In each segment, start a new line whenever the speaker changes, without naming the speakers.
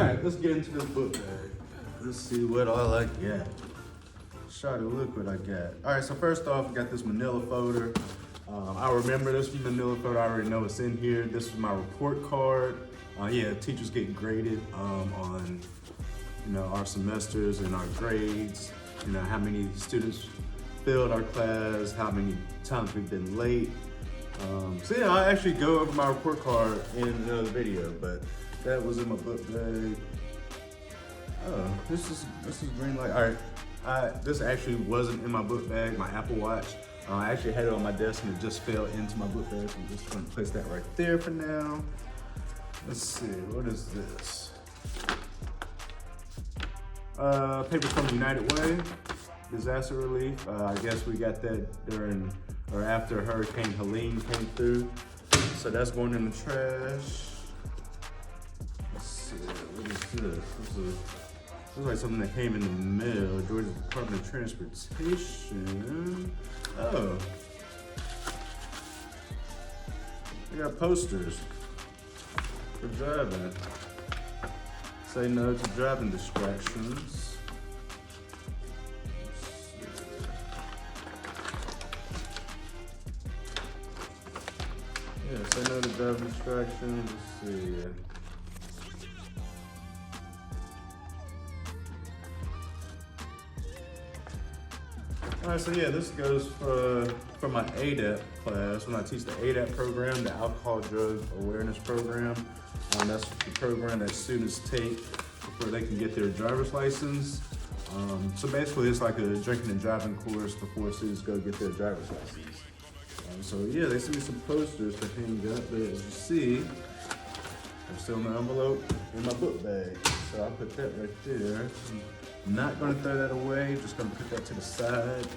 right, let's get into this book bag. Let's see what all I got. Shawty, look what I got. All right, so first off, I got this manila folder. I remember this manila folder. I already know what's in here. This is my report card. Yeah, teachers get graded on, our semesters and our grades. How many students failed our class, how many times we've been late. So yeah, I actually go over my report card in another video, but that was in my book bag. Oh, this is green light. All right, this actually wasn't in my book bag, my Apple Watch. I actually had it on my desk and it just fell into my book bag, so I'm just gonna place that right there for now. Let's see, what is this? Paper from United Way, disaster relief. I guess we got that during or after Hurricane Helene came through. So that's going in the trash. Let's see, what is this? This looks like something that came in the mail. Georgia Department of Transportation. Oh. They got posters for driving. Say no to driving distractions. Yeah, say no to driving distractions. Let's see. All right, so yeah, this goes for my ADAP class. When I teach the ADAP program, the Alcohol Drug Awareness Program. That's the program that students take before they can get their driver's license. So basically, it's like a drinking and driving course before students go get their driver's license. So yeah, they sent me some posters to hang up, but as you see, they're still in the envelope in my book bag. So I'll put that right there. I'm not gonna throw that away, just gonna put that to the side.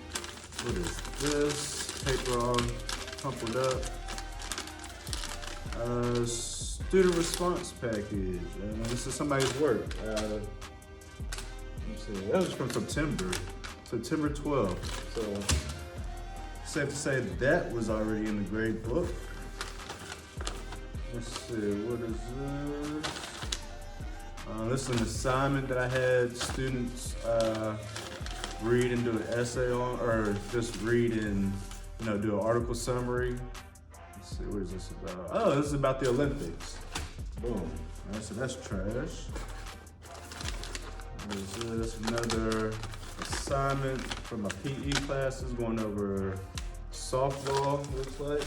What is this? Paper all crumpled up. Student response package. This is somebody's work. Let's see, that was from September 12th. So safe to say that was already in the grade book. Let's see, what is this? This is an assignment that I had students read and do an essay on, or just read and do an article summary. Let's see, what is this about? Oh, this is about the Olympics. Boom. All right, so that's trash. What is this? Another assignment from my PE classes going over softball, looks like.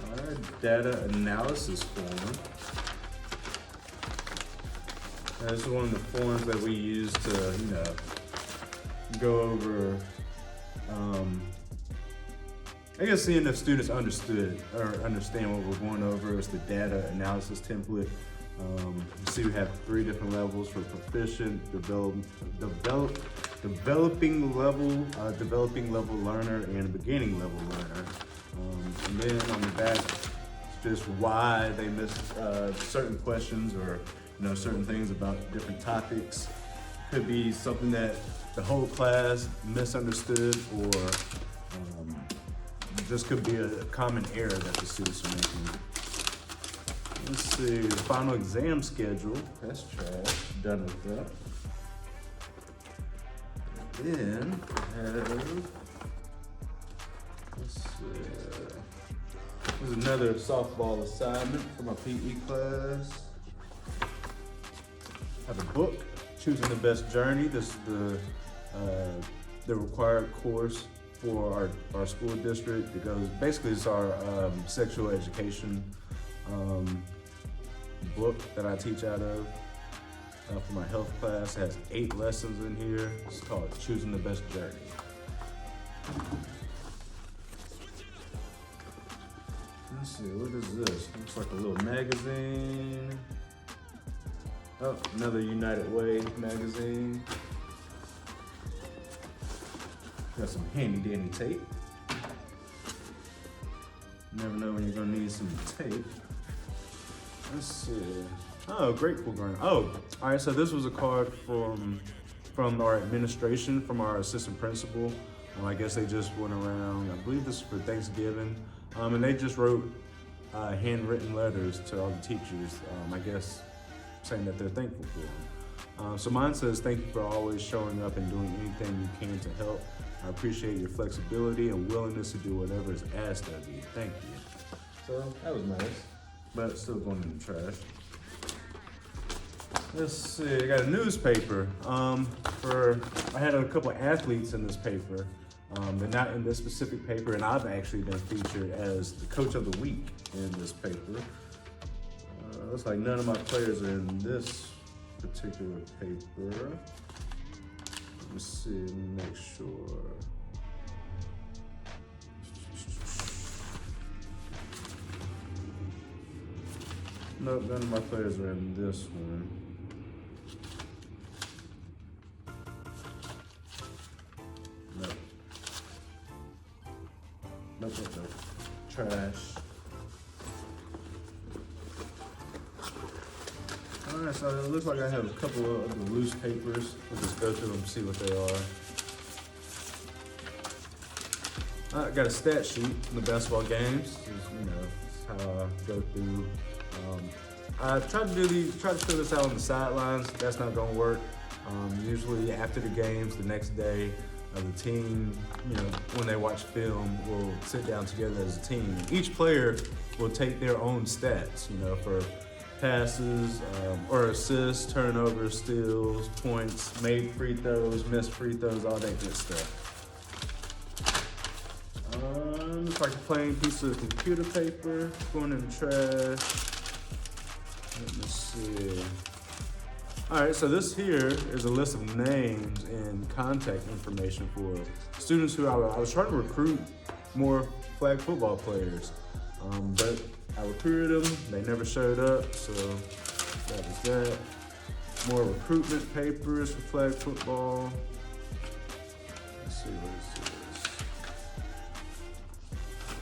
All right, data analysis form. This is one of the forms that we use to, go over, I guess seeing if students understood or understand what we're going over. It's the data analysis template. You see we have 3 different levels for proficient, developing level learner, and beginning level learner. And then on the back, it's just why they missed certain questions or certain things about different topics. Could be something that the whole class misunderstood, or just could be a common error that the students are making. Let's see, the final exam schedule. That's trash. Done with that. Then I have, let's see, there's another softball assignment for my PE class. I have a book, Choosing the Best Journey. This is the required course for our school district. It goes, basically it's our sexual education book that I teach out of for my health class. It has 8 lessons in here. It's called Choosing the Best Journey. Let's see, what is this? Looks like a little magazine. Oh, another United Way magazine. Got some handy dandy tape. Never know when you're gonna need some tape. Let's see. Oh, Grateful Grant. Oh, all right, so this was a card from our administration, from our assistant principal. I guess they just went around, I believe this is for Thanksgiving, and they just wrote handwritten letters to all the teachers, I guess
saying that they're thankful for them. So mine says, thank you for always showing up and doing anything you can to help. I appreciate your flexibility and willingness to do whatever is asked of you. Thank you. So that was nice, but it's still going in the trash. Let's see, I got a newspaper. I had a couple of athletes in this paper, but not in this specific paper, and I've actually been featured as the coach of the week in this paper. Looks like none of my players are in this particular paper. Let me see, make sure. Nope, none of my players are in this one. Nope. Nope, nope, nope. Trash. Alright, so it looks like I have a couple of the loose papers. We'll just go through them and see what they are. I got a stat sheet from the basketball games. This how I go through. I tried to fill this out on the sidelines. That's not gonna work. Usually after the games, the next day, the team, when they watch film, will sit down together as a team. And each player will take their own stats, for passes, or assists, turnovers, steals, points, made free throws, missed free throws, all that good stuff. It's like a plain piece of computer paper going in the trash. Let me see. All right, so this here is a list of names and contact information for students who I was trying to recruit more flag football players, but I recruited them, they never showed up, so that was that. More recruitment papers for flag football. Let's see, what is this?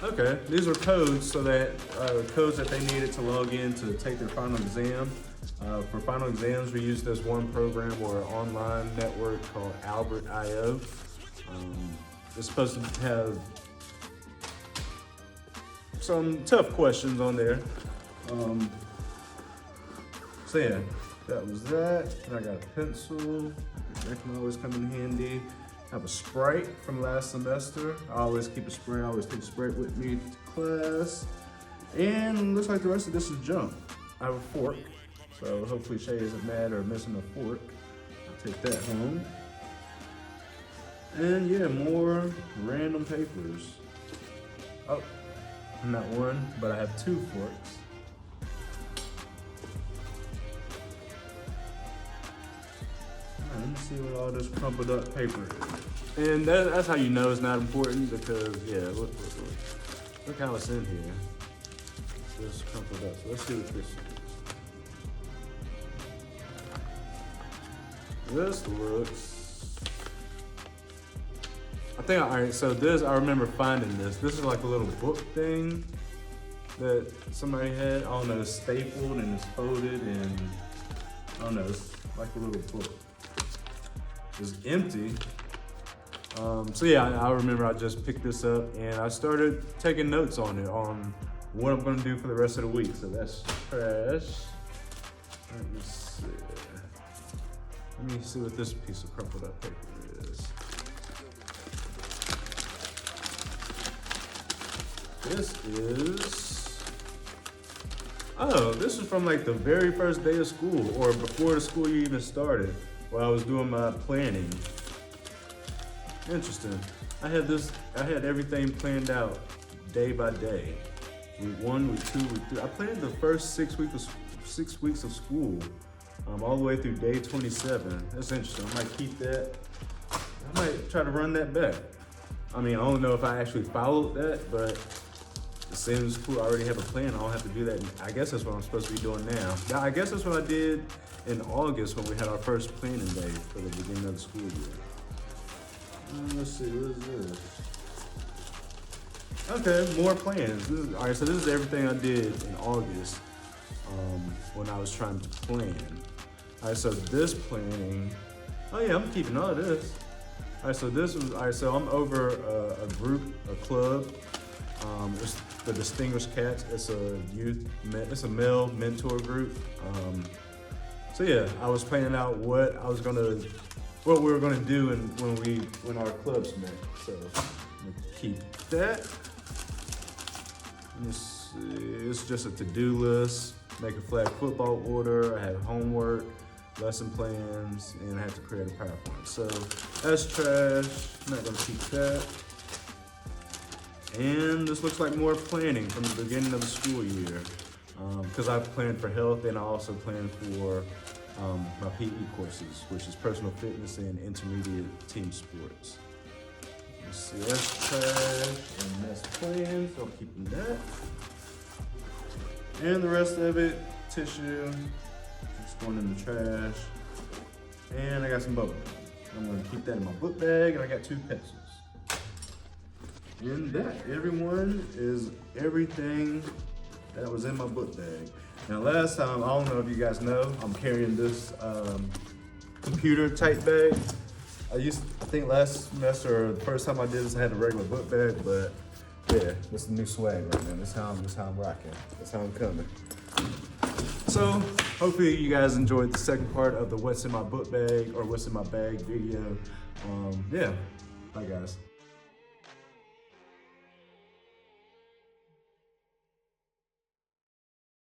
Okay, these are codes codes that they needed to log in to take their final exam. For final exams, we use this one program or online network called Albert.io. It's supposed to have some tough questions on there. So yeah, that was that. And I got a pencil. That can always come in handy. I have a Sprite from last semester. I always keep a Sprite. I always take a Sprite with me to class. And looks like the rest of this is junk. I have a fork. So hopefully Shay isn't mad or missing a fork. I'll take that home. And yeah, more random papers. Oh, not one, but I have 2 forks. All right, let me see what all this crumpled up paper is. And that's how you know it's not important, because yeah, look how it's in here. It's just crumpled up. So let's see what this is. This looks, all right, so I remember finding this. This is like a little book thing that somebody had. I don't know, it's stapled and it's folded, and I don't know, it's like a little book. It's empty. So yeah, I remember I just picked this up and I started taking notes on it, on what I'm gonna do for the rest of the week. So that's trash. Let me see. Let me see what this piece of crumpled up paper is. This is from like the very first day of school, or before the school year even started, while I was doing my planning. Interesting. I had everything planned out day by day. Week 1, week 2, week 3. I planned the first 6 weeks of school. All the way through day 27. That's interesting. I might keep that. I might try to run that back. I mean, I don't know if I actually followed that, but it seems cool. I already have a plan. I don't have to do that. I guess that's what I'm supposed to be doing now. I guess that's what I did in August when we had our first planning day for the beginning of the school year. Let's see, what is this? Okay, more plans. All right, so this is everything I did in August when I was trying to plan. All right, so this planning, oh yeah, I'm keeping all of this. All right, so I'm over a club. It's the Distinguished Cats. It's a male mentor group. So yeah, I was planning out what we were gonna do when our clubs met. So I'm gonna keep that. It's just a to-do list. Make a flag football order. I have homework, lesson plans, and I have to create a PowerPoint. So that's trash. I'm not gonna keep that. And this looks like more planning from the beginning of the school year. Because I've planned for health and I also plan for my PE courses, which is personal fitness and intermediate team sports. Let's see, that's trash and that's plans, so I'm keeping that. And the rest of it, tissue, just going in the trash. And I got some bubble gum. I'm gonna keep that in my book bag, and I got 2 pencils. And that, everyone, is everything that was in my book bag. Now last time, I don't know if you guys know, I'm carrying this computer type bag. I think last semester, or the first time I did this, I had a regular book bag, but yeah, this is the new swag right now. This is how I'm rocking. That's how I'm coming. So hopefully you guys enjoyed the second part of the what's in my book bag or what's in my bag video. Yeah, bye guys.